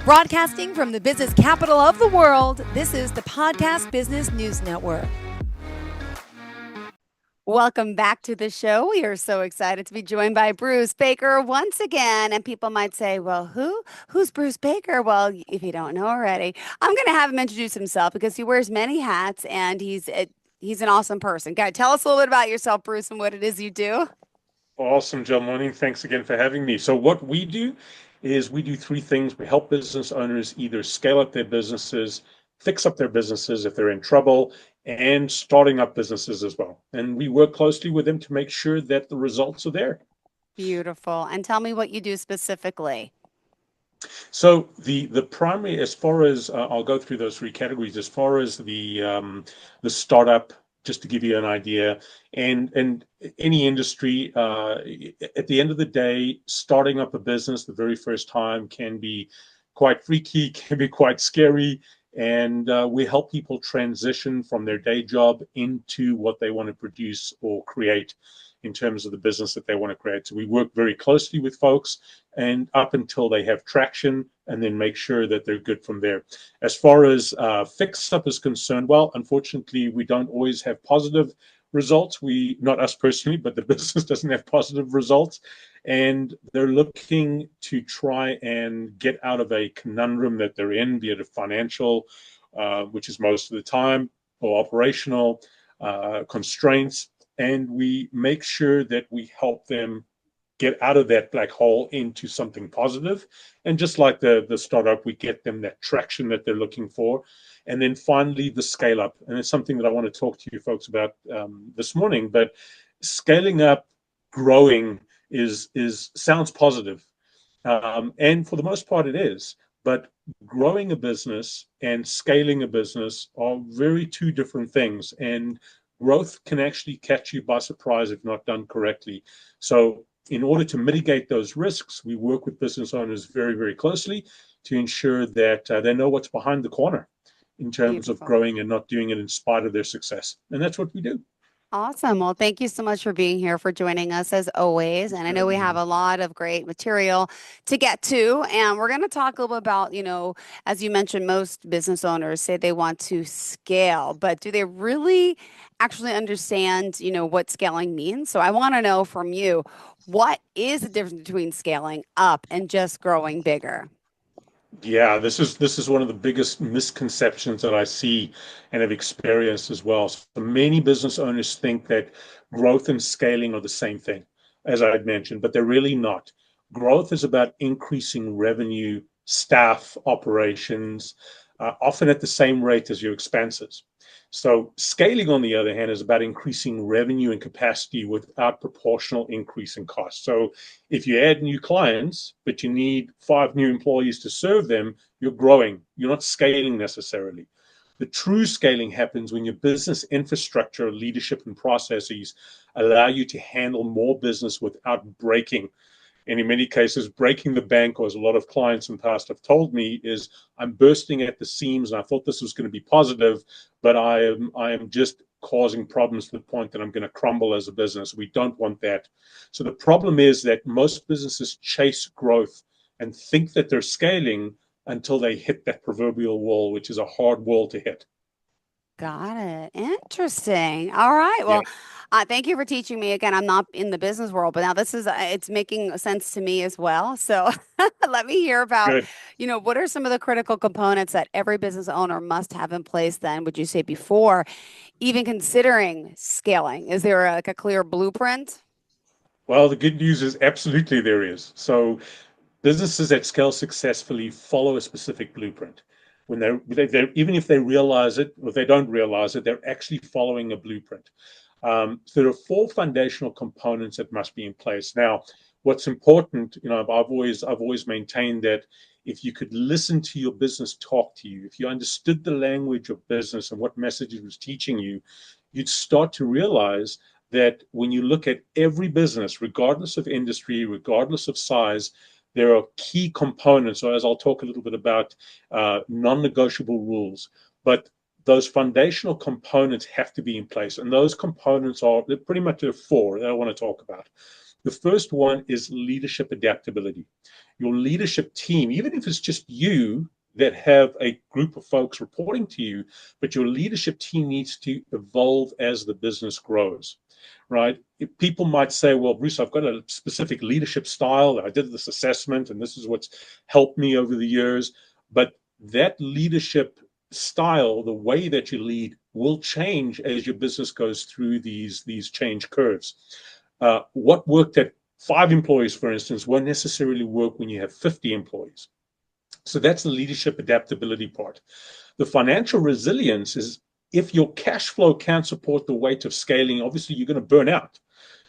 Broadcasting from the business capital of the world, this is the Podcast Business News Network. Welcome back to the show. We are so excited to be joined by Bruce Baker once again. And people might say, well, who's Bruce Baker? Well, if you don't know already, I'm going to have him introduce himself because he wears many hats and he's an awesome person. Guy, tell us a little bit about yourself, Bruce, and what it is you do. Awesome, Jill. Morning. Thanks again for having me. So what we do is we do three things. We help business owners either scale up their businesses, fix up their businesses if they're in trouble, and starting up businesses as well. And we work closely with them to make sure that the results are there. Beautiful. And tell me what you do specifically. So the primary, as far as I'll go through those three categories. As far as the startup, just to give you an idea, and any industry, at the end of the day, starting up a business the very first time can be quite freaky, can be quite scary, and we help people transition from their day job into what they want to produce or create in terms of the business that they want to create. So we work very closely with folks and up until they have traction, and then make sure that they're good from there. As far as fix up is concerned, well, unfortunately, we don't always have positive results. Not us personally, but the business doesn't have positive results. And they're looking to try and get out of a conundrum that they're in, be it a financial, which is most of the time, or operational constraints. And we make sure that we help them get out of that black hole into something positive. And just like the startup, we get them that traction that they're looking for. And then finally, the scale up. And it's something that I want to talk to you folks about this morning. But scaling up, growing sounds positive. And for the most part, it is. But growing a business and scaling a business are very two different things. And growth can actually catch you by surprise if not done correctly. So in order to mitigate those risks, we work with business owners very, very closely to ensure that they know what's behind the corner in terms of growing and not doing it in spite of their success. And that's what we do. Awesome. Well, thank you so much for being here, for joining us as always. And I know we have a lot of great material to get to. And we're going to talk a little bit about, as you mentioned, most business owners say they want to scale, but do they really actually understand, what scaling means? So I want to know from you, what is the difference between scaling up and just growing bigger? Yeah, this is one of the biggest misconceptions that I see and have experienced as well. So many business owners think that growth and scaling are the same thing, as I had mentioned, but they're really not. Growth is about increasing revenue, staff, operations, often at the same rate as your expenses. So scaling, on the other hand, is about increasing revenue and capacity without proportional increase in cost. So if you add new clients, but you need 5 new employees to serve them, you're growing. You're not scaling necessarily. The true scaling happens when your business infrastructure, leadership, and processes allow you to handle more business without breaking. And in many cases, breaking the bank, or as a lot of clients in the past have told me, is I'm bursting at the seams and I thought this was going to be positive, but I am just causing problems to the point that I'm going to crumble as a business. We don't want that. So the problem is that most businesses chase growth and think that they're scaling until they hit that proverbial wall, which is a hard wall to hit. Got it. Interesting. All right. Yeah. Well, thank you for teaching me again. I'm not in the business world, but now this is, it's making sense to me as well. So let me hear about, Good. what are some of the critical components that every business owner must have in place then, would you say, before even considering scaling? Is there like a clear blueprint? Well, the good news is absolutely there is. So businesses that scale successfully follow a specific blueprint. When they're even if they realize it or if they don't realize it, they're actually following a blueprint. So there are 4 foundational components that must be in place. Now, what's important, I've always maintained that if you could listen to your business talk to you, if you understood the language of business and what message it was teaching you, you'd start to realize that when you look at every business, regardless of industry, regardless of size, there are key components, or as I'll talk a little bit about, non-negotiable rules. But those foundational components have to be in place. And those components are pretty much there are four that I want to talk about. The first one is leadership adaptability. Your leadership team, even if it's just you that have a group of folks reporting to you, but your leadership team needs to evolve as the business grows, right? People might say, well, Bruce, I've got a specific leadership style. I did this assessment and this is what's helped me over the years. But that leadership style, the way that you lead, will change as your business goes through these change curves. What worked at 5 employees, for instance, won't necessarily work when you have 50 employees. So that's the leadership adaptability part. The financial resilience is if your cash flow can't support the weight of scaling, obviously you're going to burn out.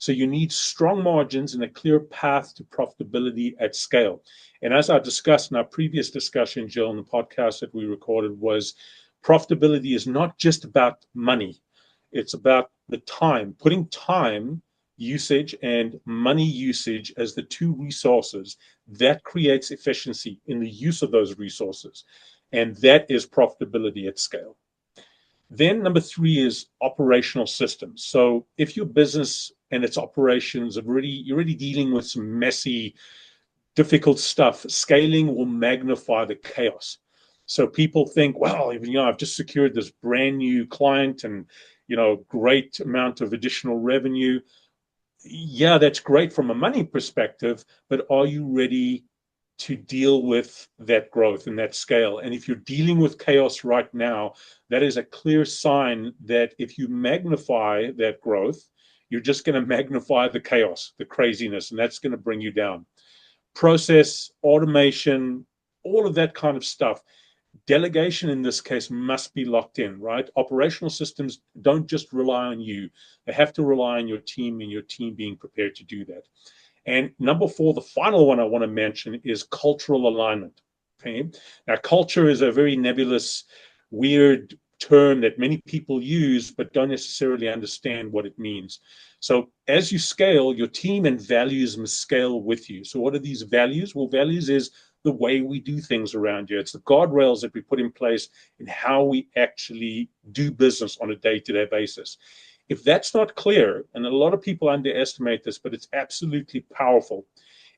So you need strong margins and a clear path to profitability at scale. And as I discussed in our previous discussion, Jill, in the podcast that we recorded, was profitability is not just about money. It's about the time, putting time usage and money usage as the two resources that creates efficiency in the use of those resources. And that is profitability at scale. Then number 3 is operational systems. So if your business and its operations you're already dealing with some messy, difficult stuff, scaling will magnify the chaos. So people think, well, I've just secured this brand new client and, great amount of additional revenue. Yeah, that's great from a money perspective, but are you ready to deal with that growth and that scale? And if you're dealing with chaos right now, that is a clear sign that if you magnify that growth, you're just going to magnify the chaos, the craziness, and that's going to bring you down. Process, automation, all of that kind of stuff. Delegation in this case must be locked in, right? Operational systems don't just rely on you. They have to rely on your team and your team being prepared to do that. And number 4, the final one I want to mention is cultural alignment. Okay. Now, culture is a very nebulous, weird term that many people use, but don't necessarily understand what it means. So as you scale, your team and values must scale with you. So what are these values? Well, values is the way we do things around here. It's the guardrails that we put in place in how we actually do business on a day-to-day basis. If that's not clear, and a lot of people underestimate this, but it's absolutely powerful.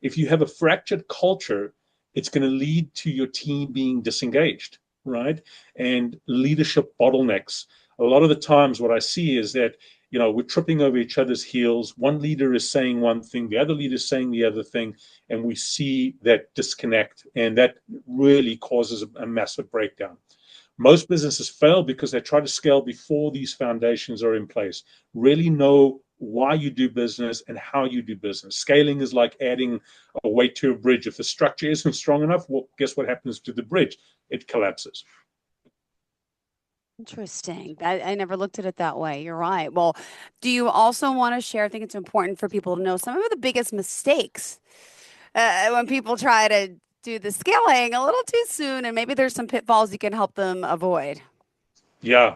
If you have a fractured culture, it's going to lead to your team being disengaged, right? And leadership bottlenecks. A lot of the times what I see is that, we're tripping over each other's heels. One leader is saying one thing, the other leader is saying the other thing, and we see that disconnect, and that really causes a massive breakdown. Most businesses fail because they try to scale before these foundations are in place. Really know why you do business and how you do business. Scaling is like adding a weight to a bridge. If the structure isn't strong enough, well, guess what happens to the bridge? It collapses. Interesting. I never looked at it that way. You're right. Well, do you also want to share? I think it's important for people to know some of the biggest mistakes when people try to do the scaling a little too soon, and maybe there's some pitfalls you can help them avoid. Yeah,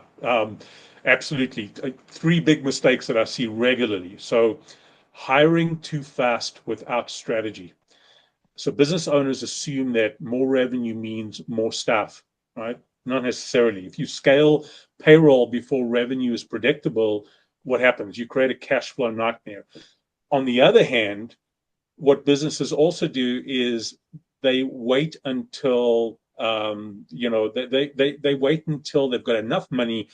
absolutely. 3 big mistakes that I see regularly. So hiring too fast without strategy. So business owners assume that more revenue means more staff, right? Not necessarily. If you scale payroll before revenue is predictable, what happens? You create a cash flow nightmare. On the other hand, what businesses also do is they wait until they wait until they've got enough money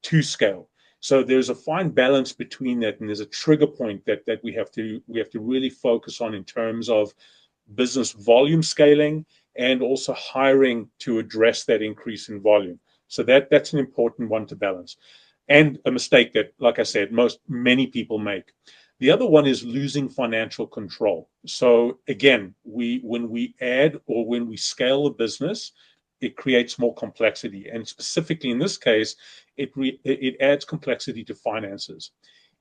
to scale. So there's a fine balance between that, and there's a trigger point that we have to really focus on in terms of business volume scaling and also hiring to address that increase in volume. So that's an important one to balance, and a mistake that, like I said, many people make. The other one is losing financial control. So again, when we add or when we scale a business, it creates more complexity, and specifically in this case, it adds complexity to finances.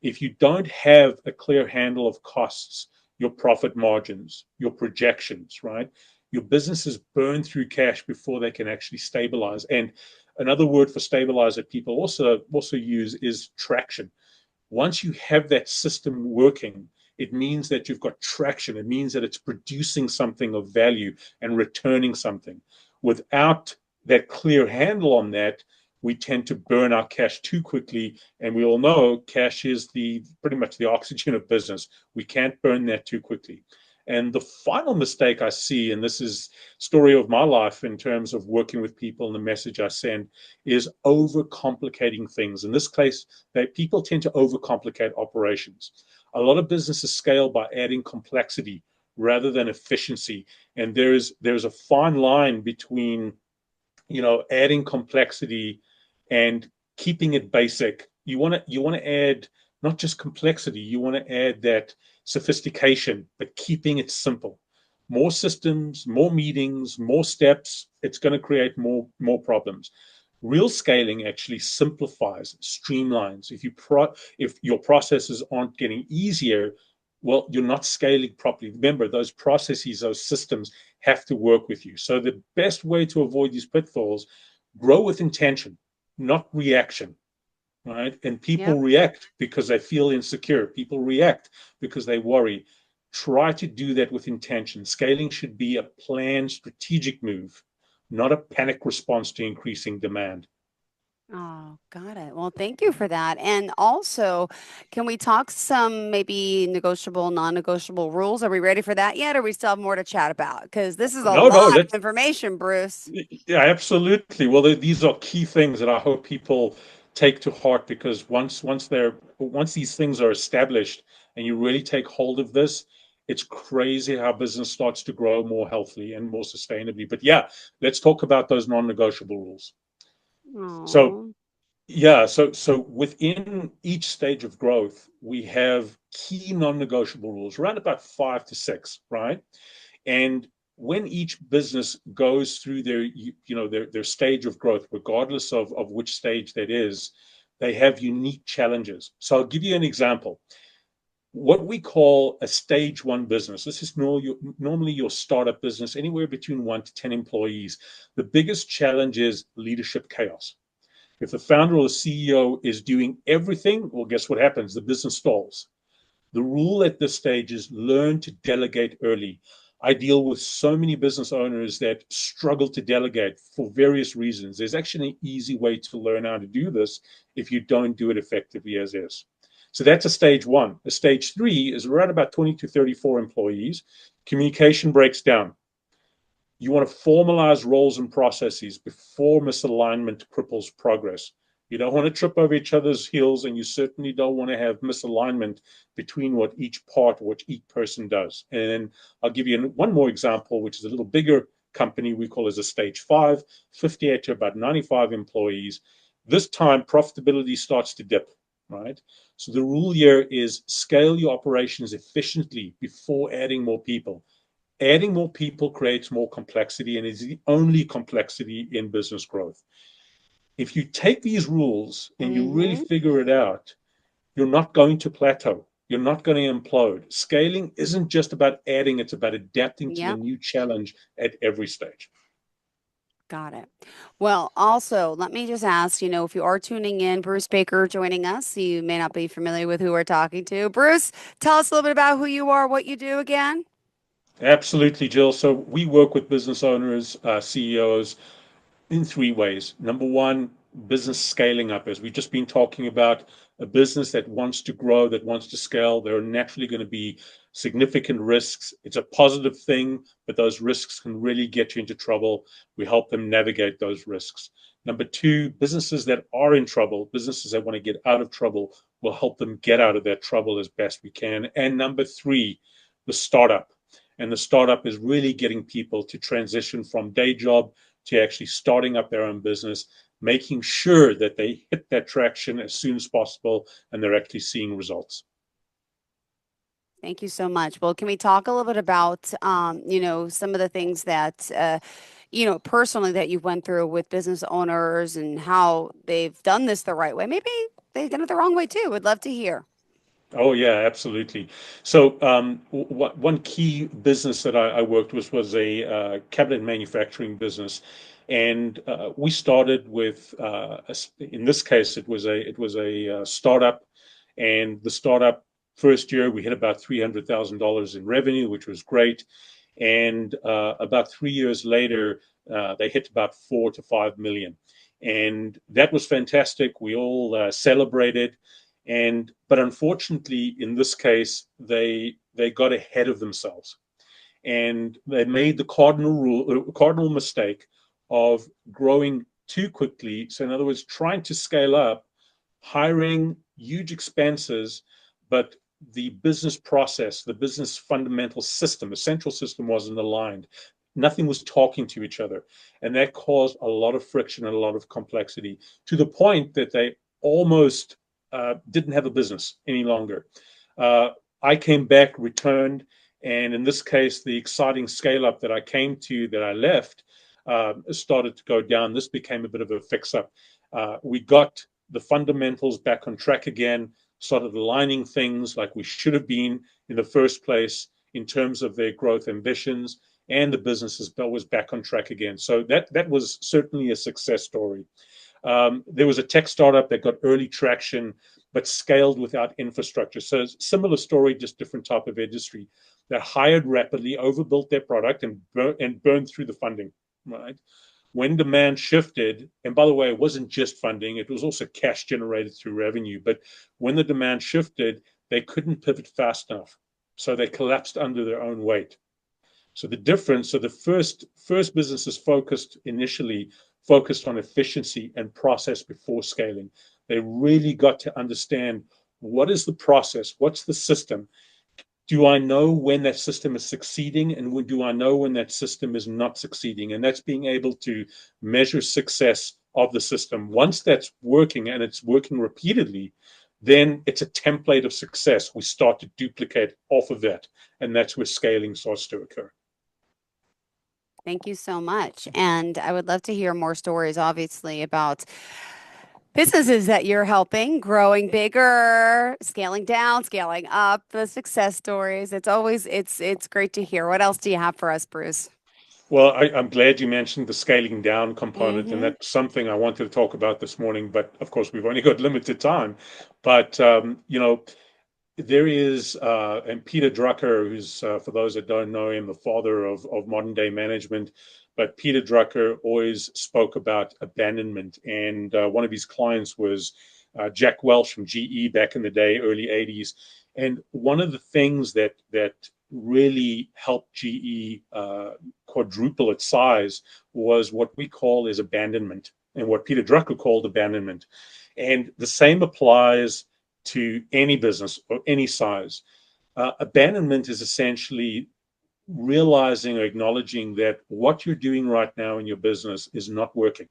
If you don't have a clear handle of costs, your profit margins, your projections, right? Your businesses burn through cash before they can actually stabilize. And another word for stabilize that people also use is traction. Once you have that system working, it means that you've got traction. It means that it's producing something of value and returning something. Without that clear handle on that, we tend to burn our cash too quickly. And we all know cash is the pretty much the oxygen of business. We can't burn that too quickly. And the final mistake I see, and this is story of my life in terms of working with people and the message I send, is overcomplicating things. In this case, people tend to overcomplicate operations. A lot of businesses scale by adding complexity rather than efficiency. And there's a fine line between, adding complexity and keeping it basic. You want to add not just complexity, you want to add that sophistication, but keeping it simple. More systems, more meetings, more steps, it's going to create more problems. Real scaling actually simplifies, streamlines. If your processes aren't getting easier, well, you're not scaling properly. Remember, those processes, those systems have to work with you. So the best way to avoid these pitfalls, grow with intention, not reaction. Right? And people Yep. react because they feel insecure. People react because they worry. Try to do that with intention. Scaling should be a planned, strategic move, not a panic response to increasing demand. Oh, got it. Well, thank you for that. And also, can we talk some maybe negotiable, non-negotiable rules? Are we ready for that yet, or we still have more to chat about? Because this is a No, no, lot of let's information, Bruce. Yeah, absolutely. Well, these are key things that I hope people take to heart, because once these things are established and you really take hold of this, it's crazy how business starts to grow more healthily and more sustainably. But yeah, let's talk about those non-negotiable rules. So Oh, yeah, so within each stage of growth, we have key non-negotiable rules, around about 5 to 6, right? And when each business goes through their stage of growth, regardless of which stage that is, they have unique challenges. So I'll give you an example. What we call a stage one business. This is normally your startup business, anywhere between 1 to 10 employees. The biggest challenge is leadership chaos. If the founder or the CEO is doing everything, well, guess what happens? The business stalls. The rule at this stage is learn to delegate early. I deal with so many business owners that struggle to delegate for various reasons. There's actually an easy way to learn how to do this if you don't do it effectively as is. So that's a stage one. A stage three is around about 20 to 34 employees. Communication breaks down. You want to formalize roles and processes before misalignment cripples progress. You don't want to trip over each other's heels, and you certainly don't want to have misalignment between what each part, what each person does. And I'll give you one more example, which is a little bigger company we call as a stage five, 58 to about 95 employees. This time, profitability starts to dip, right? So the rule here is scale your operations efficiently before adding more people. Adding more people creates more complexity and is the only complexity in business growth. If you take these rules and you really mm-hmm. figure it out, you're not going to plateau. You're not going to implode. Scaling isn't just about adding, it's about adapting to the Yep. new challenge at every stage. Got it. Well, also, let me just ask, if you are tuning in, Bruce Baker joining us, you may not be familiar with who we're talking to. Bruce, tell us a little bit about who you are, what you do again. Absolutely, Jill. So we work with business owners, CEOs, in 3 ways. Number one, business scaling up. As we've just been talking about, a business that wants to grow, that wants to scale, there are naturally going to be significant risks. It's a positive thing, but those risks can really get you into trouble. We help them navigate those risks. Number two, businesses that are in trouble, businesses that want to get out of trouble, will help them get out of that trouble as best we can. And number three, the startup. And the startup is really getting people to transition from day job to actually starting up their own business, making sure that they hit that traction as soon as possible and they're actually seeing results. Thank you so much. Well, can we talk a little bit about, some of the things that, personally that you went through with business owners and how they've done this the right way? Maybe they've done it the wrong way too. Would love to hear. Oh yeah, absolutely. So one key business that I worked with was a cabinet manufacturing business, and we started with in this case it was a startup, and the startup first year we hit about $300,000 in revenue, which was great, and about 3 years later they hit about 4 to 5 million. And that was fantastic. We all celebrated. But unfortunately, in this case, they got ahead of themselves, and they made the cardinal mistake of growing too quickly. So in other words, trying to scale up, hiring huge expenses, but the business process, the business fundamental system, the central system wasn't aligned. Nothing was talking to each other. And that caused a lot of friction and a lot of complexity, to the point that they almost didn't have a business any longer. Uh, I came back, returned, and in this case, the exciting scale up that I came to, that I left, started to go down. This became a bit of a fix up. We got the fundamentals back on track again, started aligning things like we should have been in the first place in terms of their growth ambitions, and the business was back on track again. So that was certainly a success story. There was a tech startup that got early traction, but scaled without infrastructure. So similar story, just different type of industry. They hired rapidly, overbuilt their product, and burned through the funding. Right. When demand shifted, and by the way, it wasn't just funding, it was also cash generated through revenue. But when the demand shifted, they couldn't pivot fast enough. So they collapsed under their own weight. So the difference, so the first businesses initially focused on efficiency and process before scaling. They really got to understand, what is the process? What's the system? Do I know when that system is succeeding, and do I know when that system is not succeeding? And that's being able to measure success of the system. Once that's working, and it's working repeatedly, then it's a template of success. We start to duplicate off of that, and that's where scaling starts to occur. Thank you so much. And I would love to hear more stories, obviously, about businesses that you're helping, growing bigger, scaling down, scaling up, the success stories. It's great to hear. What else do you have for us, Bruce? Well, I'm glad you mentioned the scaling down component, and Mm-hmm. that's something I wanted to talk about this morning. But of course, we've only got limited time. But there is, and Peter Drucker, who's, for those that don't know him, the father of modern day management. But Peter Drucker always spoke about abandonment. And one of his clients was Jack Welch from GE back in the day, early 80s. And one of the things that really helped GE quadruple its size was what we call is abandonment, and what Peter Drucker called abandonment. And the same applies to any business or any size. Abandonment is essentially realizing or acknowledging that what you're doing right now in your business is not working.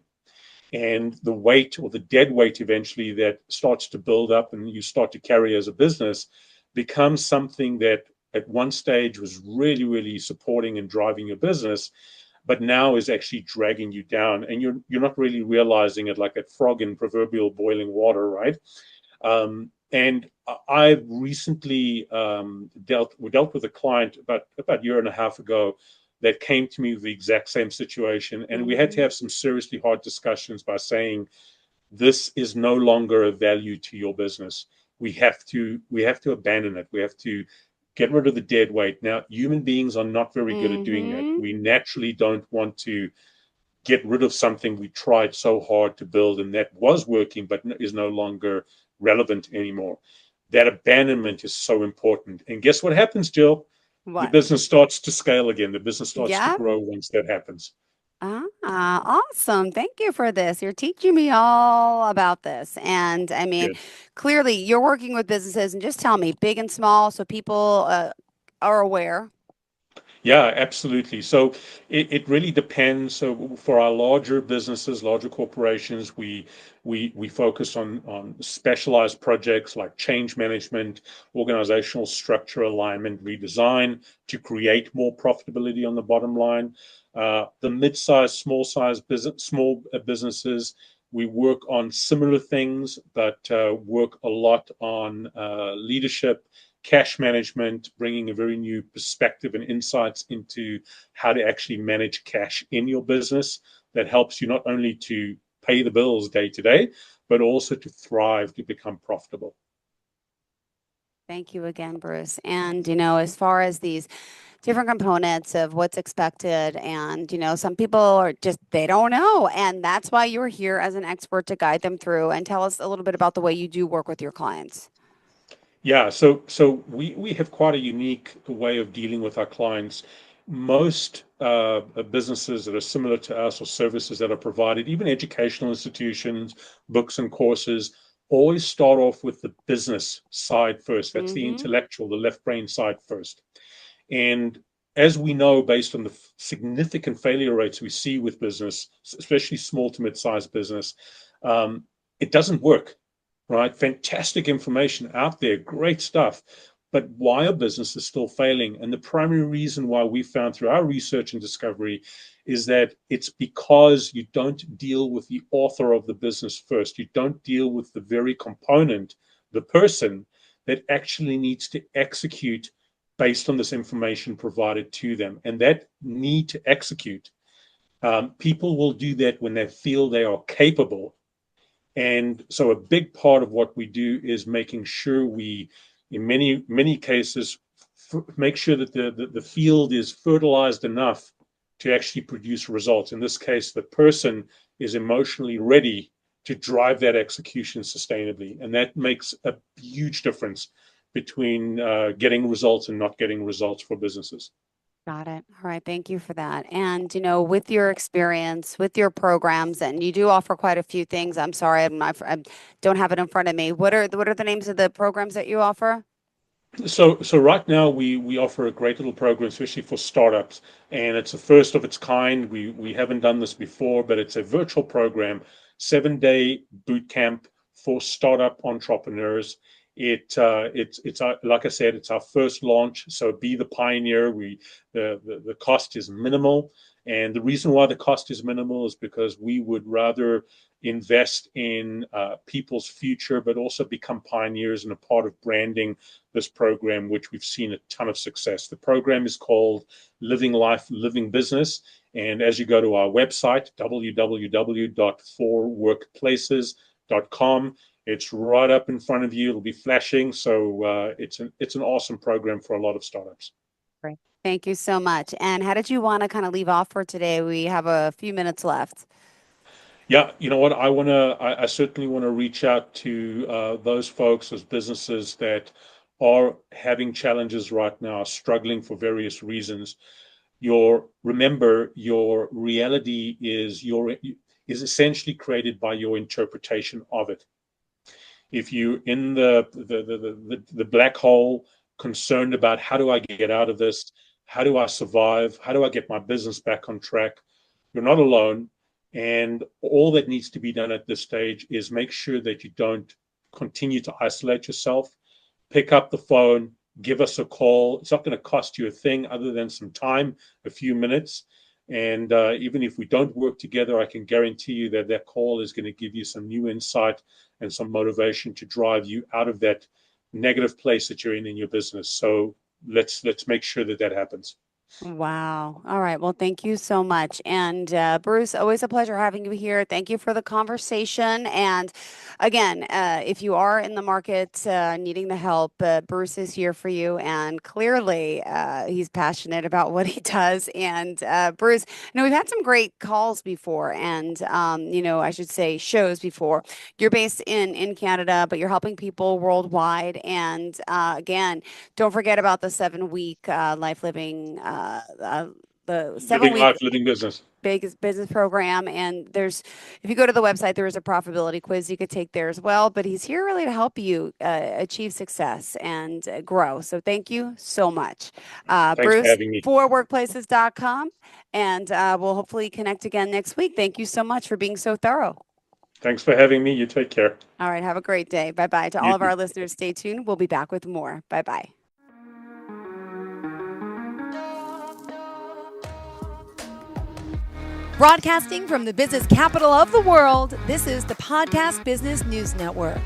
And the weight, or the dead weight, eventually that starts to build up and you start to carry as a business, becomes something that at one stage was really, really supporting and driving your business, but now is actually dragging you down, and you're not really realizing it, like that frog in proverbial boiling water, right? And I've recently dealt with a client about a year and a half ago that came to me with the exact same situation, and we had to Mm-hmm. have some seriously hard discussions by saying, this is no longer a value to your business. We have to abandon it. We have to get rid of the dead weight. Now, human beings are not very good at doing that. Mm-hmm. We naturally don't want to get rid of something we tried so hard to build and that was working but is no longer relevant anymore. That abandonment is so important. And guess what happens, Jill? The What? business starts to scale again. The business starts to Yeah. grow once that happens. Awesome. Thank you for this. You're teaching me all about this. And I mean, Good. clearly you're working with businesses, and just tell me, big and small, so people are aware. Yeah, absolutely. So it really depends. So for our larger businesses, larger corporations, we focus on specialized projects like change management, organizational structure alignment, redesign to create more profitability on the bottom line. The mid-sized, small businesses, we work on similar things, but work a lot on leadership, cash management, bringing a very new perspective and insights into how to actually manage cash in your business. That helps you not only to pay the bills day to day, but also to thrive, to become profitable. Thank you again, Bruce. And, as far as these different components of what's expected. And, some people are just, they don't know. And that's why you're here as an expert to guide them through and tell us a little bit about the way you do work with your clients. Yeah, so we have quite a unique way of dealing with our clients. Most businesses that are similar to us or services that are provided, even educational institutions, books and courses, always start off with the business side first. That's the Mm-hmm. intellectual, the left brain side first. And as we know, based on the significant failure rates we see with business, especially small to mid-sized business, um, it doesn't work, right? Fantastic information out there, great stuff. But why are businesses still failing? And the primary reason why we found through our research and discovery is that it's because you don't deal with the author of the business first. You don't deal with the very component, the person that actually needs to execute based on this information provided to them. And that need to execute, people will do that when they feel they are capable. And so a big part of what we do is making sure we, in many cases, make sure that the field is fertilized enough to actually produce results. In this case, the person is emotionally ready to drive that execution sustainably. And that makes a huge difference between getting results and not getting results for businesses. Got it. All right. Thank you for that. And, with your experience, with your programs, and you do offer quite a few things. I'm sorry, I don't have it in front of me. What are the names of the programs that you offer? So right now we offer a great little program, especially for startups, and it's the first of its kind. We haven't done this before, but it's a virtual program, 7-day boot camp for startup entrepreneurs. It's like I said, it's our first launch. So be the pioneer. The cost is minimal, and the reason why the cost is minimal is because we would rather invest in people's future, but also become pioneers and a part of branding this program, which we've seen a ton of success. The program is called Living Life, Living Business. And as you go to our website, www.forworkplaces.com, it's right up in front of you. It'll be flashing. So it's an awesome program for a lot of startups. Great. Thank you so much. And how did you want to kind of leave off for today? We have a few minutes left. Yeah, you know what? I certainly want to reach out to those folks, those businesses that are having challenges right now, struggling for various reasons. Remember, your reality is essentially created by your interpretation of it. If you in the black hole, concerned about how do I get out of this, how do I survive, how do I get my business back on track, you're not alone. And all that needs to be done at this stage is make sure that you don't continue to isolate yourself. Pick up the phone, give us a call. It's not going to cost you a thing other than some time, a few minutes. And even if we don't work together, I can guarantee you that that call is going to give you some new insight and some motivation to drive you out of that negative place that you're in your business. So let's make sure that that happens. Wow. All right. Well, thank you so much. And Bruce, always a pleasure having you here. Thank you for the conversation. And again, if you are in the market needing the help, Bruce is here for you. And clearly, he's passionate about what he does. And Bruce, we've had some great calls before, and I should say shows before. You're based in Canada, but you're helping people worldwide. And again, don't forget about the 7-week life living, the seven Living week life, living business. big business program. And if you go to the website, there is a profitability quiz you could take there as well. But he's here really to help you achieve success and grow. So thank you so much, Thanks for Bruce, having me. for workplaces.com. And we'll hopefully connect again next week. Thank you so much for being so thorough. Thanks for having me. You take care. All right. Have a great day. Bye bye. To all You of too. our listeners, stay tuned. We'll be back with more. Bye bye. Broadcasting from the business capital of the world, this is the Podcast Business News Network.